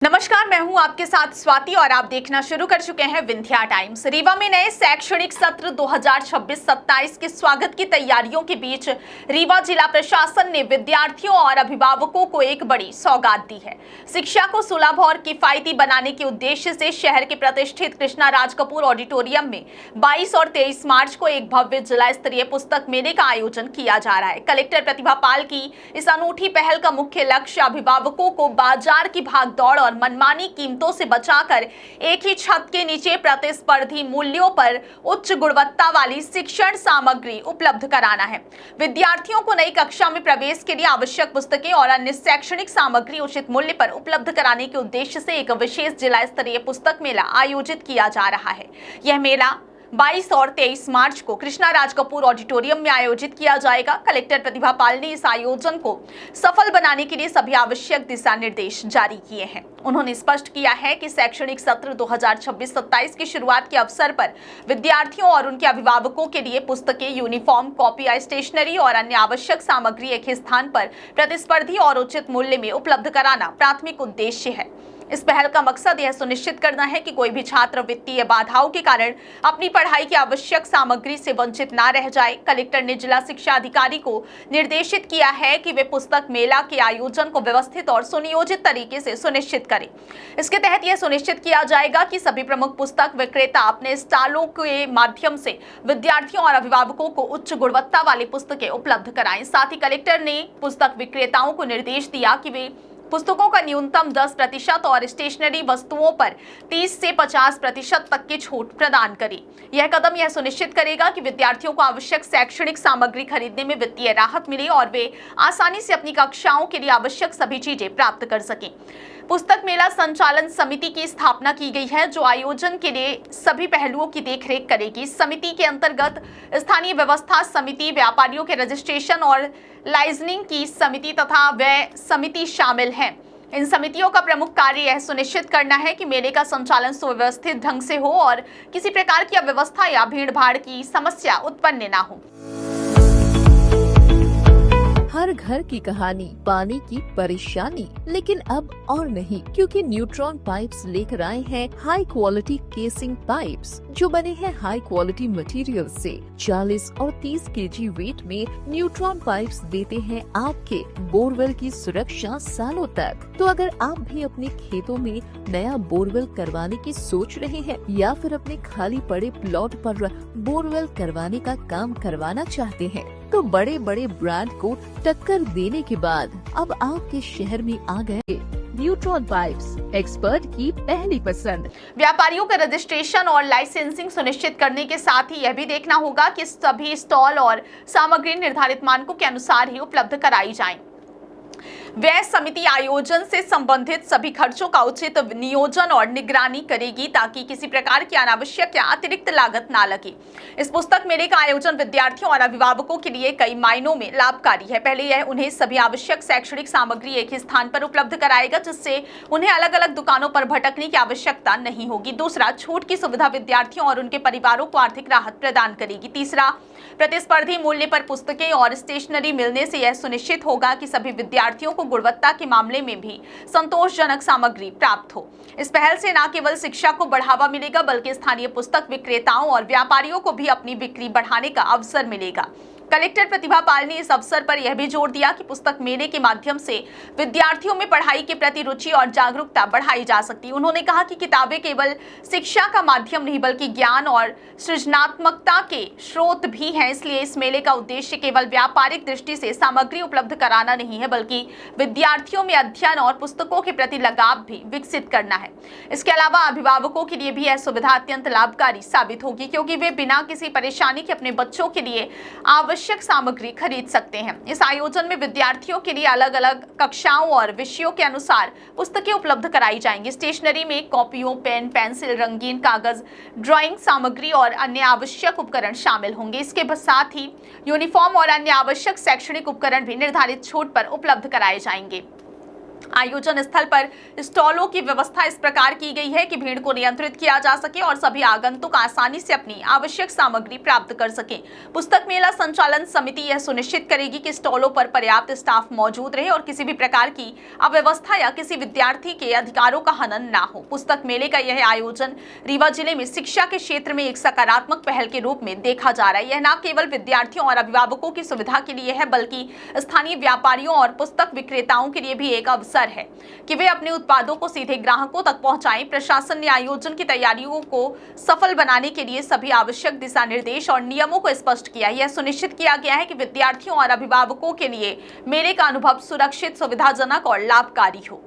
नमस्कार, मैं हूं आपके साथ स्वाति और आप देखना शुरू कर चुके हैं विंध्या टाइम्स। रीवा में नए शैक्षणिक सत्र 2026-27 के स्वागत की तैयारियों के बीच रीवा जिला प्रशासन ने विद्यार्थियों और अभिभावकों को एक बड़ी सौगात दी है। शिक्षा को सुलभ और किफायती बनाने के उद्देश्य से शहर के प्रतिष्ठित कृष्णा राज कपूर ऑडिटोरियम में 22 और 23 मार्च को एक भव्य जिला स्तरीय पुस्तक मेले का आयोजन किया जा रहा है। कलेक्टर प्रतिभा पाल की इस अनूठी पहल का मुख्य लक्ष्य अभिभावकों को बाजार की भागदौड़ और मनमानी कीमतों से बचाकर एक ही छत के नीचे प्रतिस्पर्धी मूल्यों पर उच्च गुणवत्ता वाली शिक्षण सामग्री उपलब्ध कराना है। विद्यार्थियों को नई कक्षा में प्रवेश के लिए आवश्यक पुस्तकें और अन्य शैक्षणिक सामग्री उचित मूल्य पर उपलब्ध कराने के उद्देश्य से एक विशेष जिला स्तरीय पुस्तक मेला आयोजित किया जा रहा है। यह मेला 22 और 23 मार्च को कृष्णा राज कपूर ऑडिटोरियम में आयोजित किया जाएगा। कलेक्टर प्रतिभा पाल ने इस आयोजन को सफल बनाने के लिए सभी आवश्यक दिशा निर्देश जारी किए हैं। उन्होंने स्पष्ट किया है कि शैक्षणिक सत्र 2026-27 की शुरुआत के अवसर पर विद्यार्थियों और उनके अभिभावकों के लिए पुस्तकें, यूनिफॉर्म, कॉपी, स्टेशनरी और अन्य आवश्यक सामग्री एक ही स्थान पर प्रतिस्पर्धी और उचित मूल्य में उपलब्ध कराना प्राथमिक उद्देश्य है। इस पहल का मकसद यह सुनिश्चित करना है कि कोई भी छात्र वित्तीय बाधाओं के कारण अपनी पढ़ाई की आवश्यक सामग्री से वंचित न रह जाए। कलेक्टर ने जिला शिक्षा अधिकारी को निर्देशित किया है कि वे पुस्तक मेला के आयोजन को व्यवस्थित और सुनियोजित तरीके से सुनिश्चित करें। इसके तहत यह सुनिश्चित किया जाएगा कि सभी प्रमुख पुस्तक विक्रेता अपने स्टॉलों के माध्यम से विद्यार्थियों और अभिभावकों को उच्च गुणवत्ता वाली पुस्तकें उपलब्ध कराएं। साथ ही कलेक्टर ने पुस्तक विक्रेताओं को निर्देश दिया कि वे पुस्तकों का न्यूनतम 10% और स्टेशनरी वस्तुओं पर 30 से 50% तक की छूट प्रदान करें। यह कदम यह सुनिश्चित करेगा कि विद्यार्थियों को आवश्यक शैक्षणिक सामग्री खरीदने में वित्तीय राहत मिले और वे आसानी से अपनी कक्षाओं के लिए आवश्यक सभी चीजें प्राप्त कर सकें। पुस्तक मेला संचालन समिति की स्थापना की गई है, जो आयोजन के लिए सभी पहलुओं की देखरेख करेगी। समिति के अंतर्गत स्थानीय व्यवस्था समिति, व्यापारियों के रजिस्ट्रेशन और लाइसेंसिंग की समिति तथा व्यय समिति शामिल है। इन समितियों का प्रमुख कार्य यह सुनिश्चित करना है कि मेले का संचालन सुव्यवस्थित ढंग से हो और किसी प्रकार की अव्यवस्था या भीड़-भाड़ की समस्या उत्पन्न न हो। हर घर की कहानी, पानी की परेशानी, लेकिन अब और नहीं, क्योंकि न्यूट्रॉन पाइप्स लेकर आए हैं हाई क्वालिटी केसिंग पाइप्स, जो बने हैं हाई क्वालिटी मटेरियल से। 40 और 30 केजी वेट में न्यूट्रॉन पाइप्स देते हैं आपके बोरवेल की सुरक्षा सालों तक। तो अगर आप भी अपने खेतों में नया बोरवेल करवाने की सोच रहे हैं या फिर अपने खाली पड़े प्लॉट पर बोरवेल करवाने का काम करवाना चाहते हैं, तो बड़े बड़े ब्रांड को टक्कर देने के बाद अब आपके शहर में आ गए न्यूट्रॉन पाइप्स, एक्सपर्ट की पहली पसंद। व्यापारियों का रजिस्ट्रेशन और लाइसेंसिंग सुनिश्चित करने के साथ ही यह भी देखना होगा कि सभी स्टॉल और सामग्री निर्धारित मानकों के अनुसार ही उपलब्ध कराई जाएं। व्यय समिति आयोजन से संबंधित सभी खर्चों का उचित नियोजन और निगरानी करेगी, ताकि किसी प्रकार की अनावश्यक या अतिरिक्त लागत ना लगे। इस पुस्तक मेले का आयोजन विद्यार्थियों और अभिभावकों के लिए कई मायनों में लाभकारी है। पहले यह उन्हें सभी आवश्यक शैक्षणिक सामग्री एक ही स्थान पर उपलब्ध कराएगा, जिससे उन्हें अलग अलग दुकानों पर भटकने की आवश्यकता नहीं होगी। दूसरा, छूट की सुविधा विद्यार्थियों और उनके परिवारों को आर्थिक राहत प्रदान करेगी। तीसरा, प्रतिस्पर्धी मूल्य पर पुस्तकें और स्टेशनरी मिलने से यह सुनिश्चित होगा कि सभी विद्यार्थियों को गुणवत्ता के मामले में भी संतोषजनक सामग्री प्राप्त हो। इस पहल से न केवल शिक्षा को बढ़ावा मिलेगा, बल्कि स्थानीय पुस्तक विक्रेताओं और व्यापारियों को भी अपनी बिक्री बढ़ाने का अवसर मिलेगा। कलेक्टर प्रतिभा पाल ने इस अवसर पर यह भी जोर दिया कि पुस्तक मेले के माध्यम से विद्यार्थियों में पढ़ाई के प्रति रुचि और जागरूकता बढ़ाई जा सकती है। उन्होंने कहा कि किताबें केवल शिक्षा का माध्यम नहीं, बल्कि ज्ञान और सृजनात्मकता के स्रोत भी हैं। इसलिए इस मेले का उद्देश्य केवल व्यापारिक दृष्टि से सामग्री उपलब्ध कराना नहीं है, बल्कि विद्यार्थियों में अध्ययन और पुस्तकों के प्रति लगाव भी विकसित करना है। इसके अलावा अभिभावकों के लिए भी यह सुविधा अत्यंत लाभकारी साबित होगी, क्योंकि वे बिना किसी परेशानी के अपने बच्चों के लिए आवश्यक सामग्री खरीद सकते हैं। इस आयोजन में विद्यार्थियों के लिए अलग अलग कक्षाओं और विषयों के अनुसार पुस्तकें उपलब्ध कराई जाएंगी। स्टेशनरी में कॉपियों, पेन, पेंसिल, रंगीन कागज, ड्राइंग सामग्री और अन्य आवश्यक उपकरण शामिल होंगे। इसके साथ ही यूनिफॉर्म और अन्य आवश्यक शैक्षणिक उपकरण भी निर्धारित छूट पर उपलब्ध कराए जाएंगे। आयोजन स्थल पर स्टॉलों की व्यवस्था इस प्रकार की गई है कि भीड़ को नियंत्रित किया जा सके और सभी आगंतुक आसानी से अपनी आवश्यक सामग्री प्राप्त कर सकें। पुस्तक मेला संचालन समिति यह सुनिश्चित करेगी कि स्टॉलों पर पर्याप्त स्टाफ मौजूद रहे और किसी भी प्रकार की अव्यवस्था या किसी विद्यार्थी के अधिकारों का हनन ना हो। पुस्तक मेले का यह आयोजन रीवा जिले में शिक्षा के क्षेत्र में एक सकारात्मक पहल के रूप में देखा जा रहा है। यह न केवल विद्यार्थियों और अभिभावकों की सुविधा के लिए है, बल्कि स्थानीय व्यापारियों और पुस्तक विक्रेताओं के लिए भी एक अवसर है कि वे अपने उत्पादों को सीधे ग्राहकों तक पहुंचाएं। प्रशासन ने आयोजन की तैयारियों को सफल बनाने के लिए सभी आवश्यक दिशा निर्देश और नियमों को स्पष्ट किया। यह सुनिश्चित किया गया है कि विद्यार्थियों और अभिभावकों के लिए मेले का अनुभव सुरक्षित, सुविधाजनक और लाभकारी हो।